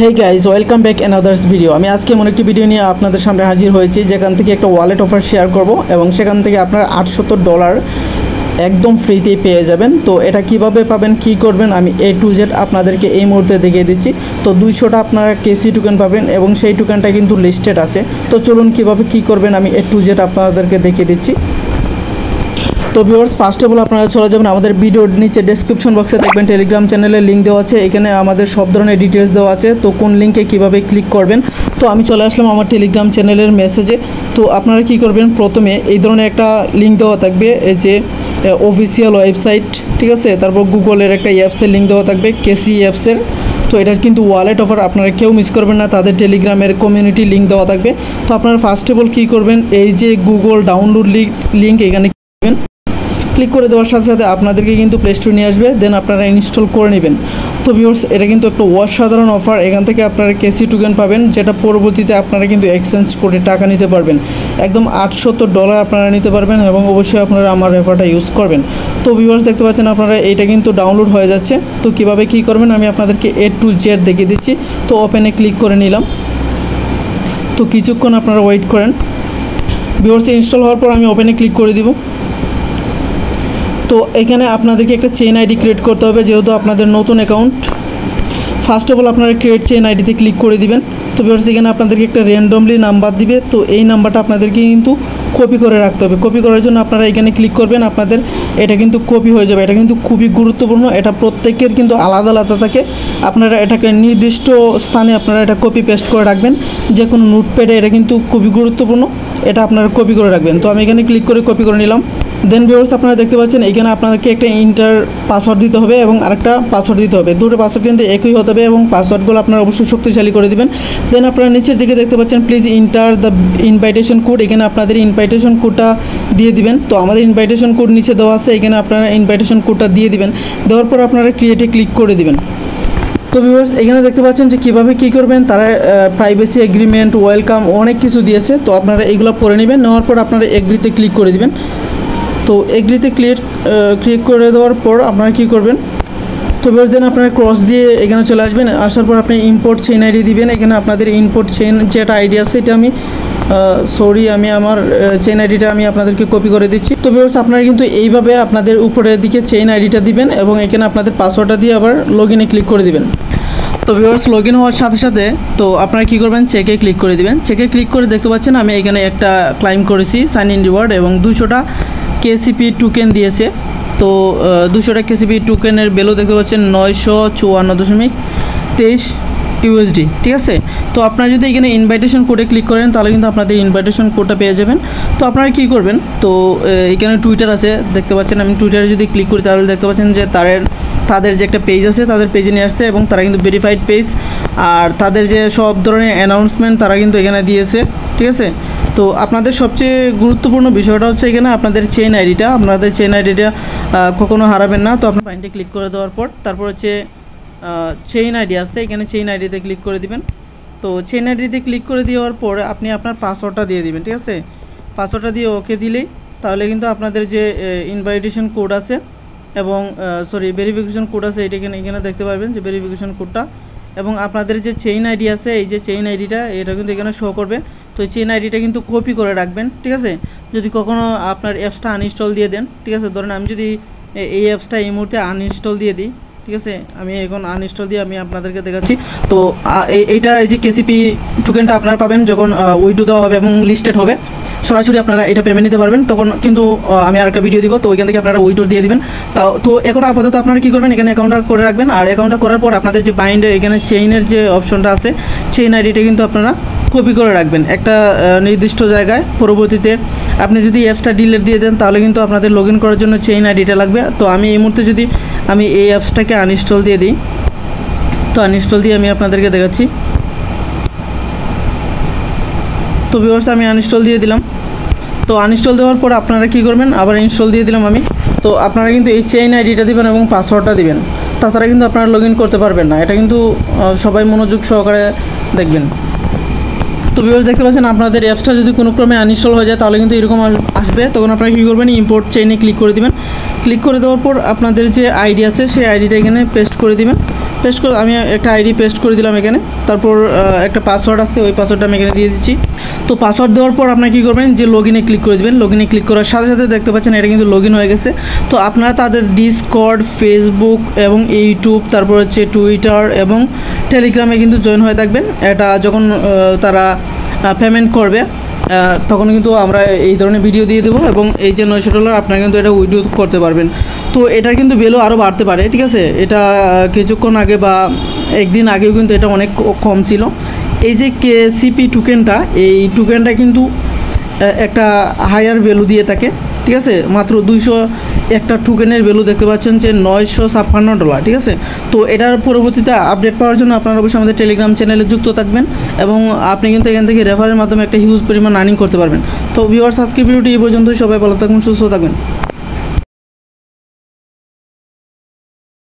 हे guys welcome back another's video. আমি আজকে এমন একটি ভিডিও নিয়ে আপনাদের সামনে হাজির হয়েছি যেখান থেকে একটা ওয়ালেট অফার শেয়ার করব এবং সেখান থেকে আপনারা $800 একদম ফ্রিতেই পেয়ে যাবেন। তো এটা কিভাবে পাবেন, কি করবেন, আমি A to Z আপনাদেরকে এই মুহূর্তে দেখিয়ে দিচ্ছি। তো 200টা আপনারা কেসি টোকেন পাবেন এবং সেই টোকেনটা কিন্তু লিস্টেড আছে। তো চলুন কিভাবে কি করবেন আমি A to Z আপনাদেরকে দেখিয়ে দিচ্ছি। তো ভিউয়ার্স, ফার্স্ট অফ অল আপনারা চলে যাবেন আমাদের ভিডিওর নিচে ডেসক্রিপশন বক্সে দেখবেন টেলিগ্রাম চ্যানেলের লিঙ্ক দেওয়া আছে। এখানে আমাদের সব ধরনের ডিটেলস দেওয়া আছে। তো কোন লিঙ্কে কিভাবে ক্লিক করবেন, তো আমি চলে আসলাম আমার টেলিগ্রাম চ্যানেলের মেসেজে। তো আপনারা কি করবেন, প্রথমে এই ধরনের একটা লিঙ্ক দেওয়া থাকবে, এই যে অফিসিয়াল ওয়েবসাইট, ঠিক আছে, তারপর গুগলের একটা অ্যাপসের লিঙ্ক দেওয়া থাকবে, কেসি অ্যাপসের। তো এটা কিন্তু ওয়ালেট অফার, আপনারা কেউ মিস করবেন না, তাদের টেলিগ্রামের কমিউনিটি লিঙ্ক দেওয়া থাকবে। তো আপনারা ফার্স্ট অফ অল কী করবেন, এই যে গুগল ডাউনলোড লিঙ্ক এখানে ক্লিক করে দেওয়ার সাথে সাথে আপনাদেরকে কিন্তু প্লে স্টোর নিয়ে আসবে, দেন আপনারা ইনস্টল করে নেবেন। তো ভিউয়ার্স, এটা কিন্তু একটা অসাধারণ অফার। এখান থেকে আপনারা কেসি টোকেন পাবেন, যেটা পরবর্তীতে আপনারা কিন্তু এক্সচেঞ্জ করে টাকা নিতে পারবেন। একদম $800 আপনারা নিতে পারবেন এবং অবশ্যই আপনারা আমার রেফারটা ইউজ করবেন। তো ভিউয়ার্স, দেখতে পাচ্ছেন আপনারা এটা কিন্তু ডাউনলোড হয়ে যাচ্ছে। তো কিভাবে কি করবেন আমি আপনাদেরকে A to Z দেখিয়ে দিচ্ছি। তো ওপেনে ক্লিক করে নিলাম। তো কিছুক্ষণ আপনারা ওয়েট করেন। ভিউয়ার্স, ইনস্টল হওয়ার পর আমি ওপেনে ক্লিক করে দিব। তো এখানে আপনাদেরকে একটা চেইন আইডি ক্রিয়েট করতে হবে, যেহেতু আপনাদের নতুন অ্যাকাউন্ট। ফার্স্ট অফ অল আপনারা ক্রিয়েট চেইন আইডিতে ক্লিক করে দিবেন। তো ভিউয়ার্স, এখানে আপনাদেরকে একটা র্যান্ডমলি নাম্বার দিবে। তো এই নাম্বারটা আপনাদেরকে কিন্তু কপি করে রাখতে হবে। কপি করার জন্য আপনারা এখানে ক্লিক করবেন, আপনাদের এটা কিন্তু কপি হয়ে যাবে। এটা কিন্তু খুবই গুরুত্বপূর্ণ, এটা প্রত্যেকের কিন্তু আলাদা আলাদা থাকে। আপনারা এটাকে নির্দিষ্ট স্থানে আপনারা এটা কপি পেস্ট করে রাখবেন, যে কোনো নোটপ্যাডে। এটা কিন্তু খুবই গুরুত্বপূর্ণ, এটা আপনারা কপি করে রাখবেন। তো আমি এখানে ক্লিক করে কপি করে নিলাম। দেন ভিউয়ার্স, আপনারা দেখতে পাচ্ছেন এখানে আপনাদেরকে একটা ইন্টার পাসওয়ার্ড দিতে হবে এবং আরেকটা পাসওয়ার্ড দিতে হবে। দুটো পাসওয়ার্ড কিন্তু একই হতে হবে এবং পাসওয়ার্ডগুলো আপনারা অবশ্যই শক্তিশালী করে দিবেন। দেন আপনারা নিচের দিকে দেখতে পাচ্ছেন please enter the invitation code. এখানে আপনাদের ইনভাইটেশন কোডটা দিয়ে দিবেন। তো আমাদের ইনভাইটেশন কোড নিচে দেওয়া আছে, এখানে আপনারা ইনভাইটেশন কোডটা দিয়ে দিবেন। দেওয়ার পর আপনারা ক্রিয়েটে ক্লিক করে দিবেন। তো ভিউয়ার্স, এখানে দেখতে পাচ্ছেন যে কীভাবে কী করবেন, তারা প্রাইভেসি এগ্রিমেন্ট, ওয়েলকাম, অনেক কিছু দিয়েছে। তো আপনারা এইগুলো পড়ে নেবেন। নেওয়ার পর আপনারা এগ্রিতে ক্লিক করে দিবেন। তো এগ্রিতে ক্লিক করে দেওয়ার পর আপনারা কী করবেন, তো ভিউয়ার্স দেন আপনারা ক্রস দিয়ে এখানে চলে আসবেন। আসার পর আপনি ইম্পোর্ট চেইন আইডি দিবেন। এখানে আপনাদের ইম্পোর্ট চেইন যেটা আইডি আছে, এটা আমি আমি আমার চেইন আইডিটা আমি আপনাদেরকে কপি করে দিচ্ছি। তো ভিউয়ার্স, আপনারা কিন্তু এইভাবে আপনাদের উপরের দিকে চেইন আইডিটা দিবেন এবং এখানে আপনাদের পাসওয়ার্ডটা দিয়ে আবার লগইনে ক্লিক করে দিবেন। তো ভিউয়ার্স, লগ ইন হওয়ার সাথে সাথে তো আপনারা কী করবেন, চেকে ক্লিক করে দিবেন। চেকে ক্লিক করে দেখতে পাচ্ছেন আমি এখানে একটা ক্লাইম করেছি, সাইন ইন রিওয়ার্ড, এবং 200টা কেসিপি টোকেন দিয়েছে। তো 200টা কেসিপি টোকেনের ভ্যালু দেখতে পাচ্ছেন 954.23 USD, ঠিক আছে। তো আপনারা যদি এখানে ইনভাইটেশন কোডে ক্লিক করেন তাহলে কিন্তু আপনাদের ইনভাইটেশন কোডটা পেয়ে যাবেন। তো আপনারা কী করবেন, তো এখানে টুইটার আছে দেখতে পাচ্ছেন। আমি টুইটারে যদি ক্লিক করি তাহলে দেখতে পাচ্ছেন যে তাদের যে একটা পেজ আছে, তাদের পেজে নিয়ে আসছে এবং তারা কিন্তু ভেরিফাইড পেজ, আর তাদের যে সব ধরনের অ্যানাউন্সমেন্ট তারা কিন্তু এখানে দিয়েছে, ঠিক আছে। তো আপনাদের সবচেয়ে গুরুত্বপূর্ণ বিষয়টা হচ্ছে এখানে আপনাদের চেইন আইডিটা, আপনাদের চেইন আইডিটা কখনো হারাবেন না। তো আপনার ফাইনটা ক্লিক করে দেওয়ার পর তারপর হচ্ছে চেইন আইডি আছে, এখানে চেইন আইডিতে ক্লিক করে দিবেন। তো চেইন আইডিতে ক্লিক করে দেওয়ার পর আপনি আপনার পাসওয়ার্ডটা দিয়ে দিবেন, ঠিক আছে। পাসওয়ার্ডটা দিয়ে ওকে দিলেই তাহলে কিন্তু আপনাদের যে ইনভাইটেশন কোড আছে এবং ভেরিফিকেশন কোড আছে, এটা এখানে দেখতে পারবেন যে ভেরিফিকেশন কোডটা, এবং আপনাদের যে চেইন আইডি আছে, এই যে চেইন আইডিটা এটা কিন্তু এখানে শো করবে। তো এই চেইন আইডিটা কিন্তু কপি করে রাখবেন, ঠিক আছে। যদি কখনো আপনার অ্যাপসটা আনইনস্টল দিয়ে দেন, ঠিক আছে, ধরেন আমি যদি এই অ্যাপসটা এই মুহূর্তে আনইনস্টল দিয়ে দিই, ঠিক আছে, আমি এখন আনইনস্টল দিয়ে আমি আপনাদেরকে দেখাচ্ছি। তো এইটা এই যে কেসিপি টোকেনটা আপনারা পাবেন যখন উইথড্র দেওয়া হবে এবং লিস্টেড হবে, সরাসরি আপনারা এটা পেমেন্ট নিতে পারবেন। তখন কিন্তু আমি আরেকটা ভিডিও দিব, তো ওইখান থেকে আপনারা উইথড্র দিয়ে দিবেন। তো এখন আপাতত আপনারা কী করবেন, এখানে অ্যাকাউন্টটা করে রাখবেন। আর অ্যাকাউন্টটা করার পর আপনাদের যে বাইন্ডের এখানে চেইনের যে অপশনটা আছে, চেইন আইডিটা কিন্তু আপনারা কপি করে রাখবেন একটা নির্দিষ্ট জায়গায়। পরবর্তীতে আপনি যদি অ্যাপসটা ডিলিট দিয়ে দেন তাহলে কিন্তু আপনাদের লগ ইন করার জন্য চেইন আইডিটা লাগবে। তো আমি এই মুহূর্তে যদি আমি এই অ্যাপসটাকে আনইনস্টল দিয়ে দিই, তো আনইনস্টল দিয়ে আমি আপনাদেরকে দেখাচ্ছি। তো ভিউয়ার্স, আমি আনইনস্টল দিয়ে দিলাম। তো আনইনস্টল দেওয়ার পর আপনারা কী করবেন, আবার ইনস্টল দিয়ে দিলাম আমি। তো আপনারা কিন্তু এই চেইন আইডিটা দিবেন এবং পাসওয়ার্ডটা দিবেন, তাছাড়া কিন্তু আপনারা লগ ইন করতে পারবেন না। এটা কিন্তু সবাই মনোযোগ সহকারে দেখবেন। তো ভিউয়ার্স, দেখতে পাচ্ছেন আপনাদের অ্যাপসটা যদি কোনো ক্রমে আনইনস্টল হয়ে যায় তাহলে কিন্তু এরকম আসবে। তখন আপনারা কী করবেন, ইম্পোর্ট চেইনে ক্লিক করে দিবেন। ক্লিক করে দেওয়ার পর আপনাদের যে আইডি আছে সেই আইডিটা এখানে পেস্ট করে দিবেন। পেস্ট করে আমি একটা আইডি পেস্ট করে দিলাম এখানে। তারপর একটা পাসওয়ার্ড আছে, ওই পাসওয়ার্ডটা আমি এখানে দিয়ে দিচ্ছি। তো পাসওয়ার্ড দেওয়ার পর আপনারা কী করবেন, যে লগইনে ক্লিক করে দেবেন। লগইনে ক্লিক করার সাথে সাথে দেখতে পাচ্ছেন এটা কিন্তু লগইন হয়ে গেছে। তো আপনারা তাদের ডিসকর্ড, ফেসবুক এবং ইউটিউব, তারপর হচ্ছে টুইটার এবং টেলিগ্রামে কিন্তু জয়েন হয়ে থাকবেন। এটা যখন তারা পেমেন্ট করবে তখন কিন্তু আমরা এই ধরনের ভিডিও দিয়ে দেবো, এবং এই যে $900 আপনারা কিন্তু এটা উইথড্র করতে পারবেন। তো এটার কিন্তু ভ্যালু আরও বাড়তে পারে, ঠিক আছে। এটা কিছুক্ষণ আগে বা একদিন আগেও কিন্তু এটা অনেক কম ছিল। এই যে কেসিপি টোকেনটা, এই টোকেনটা কিন্তু একটা হায়ার ভ্যালু দিয়ে থাকে, ঠিক আছে। মাত্র 200 একটা টোকেনের ভ্যালু দেখতে পাচ্ছেন যে $956, ঠিক আছে। তো এটার পরবর্তীতে আপডেট পাওয়ার জন্য আপনারা অবশ্যই আমাদের টেলিগ্রাম চ্যানেলে যুক্ত থাকবেন, এবং আপনি কিন্তু এখান থেকে রেফারের মাধ্যমে একটা হিউজ পরিমাণ আর্নিং করতে পারবেন। তো ভিউয়ার্স, আজকের ভিডিওটি এই পর্যন্তই। সবাই ভালো থাকবেন, সুস্থ থাকবেন।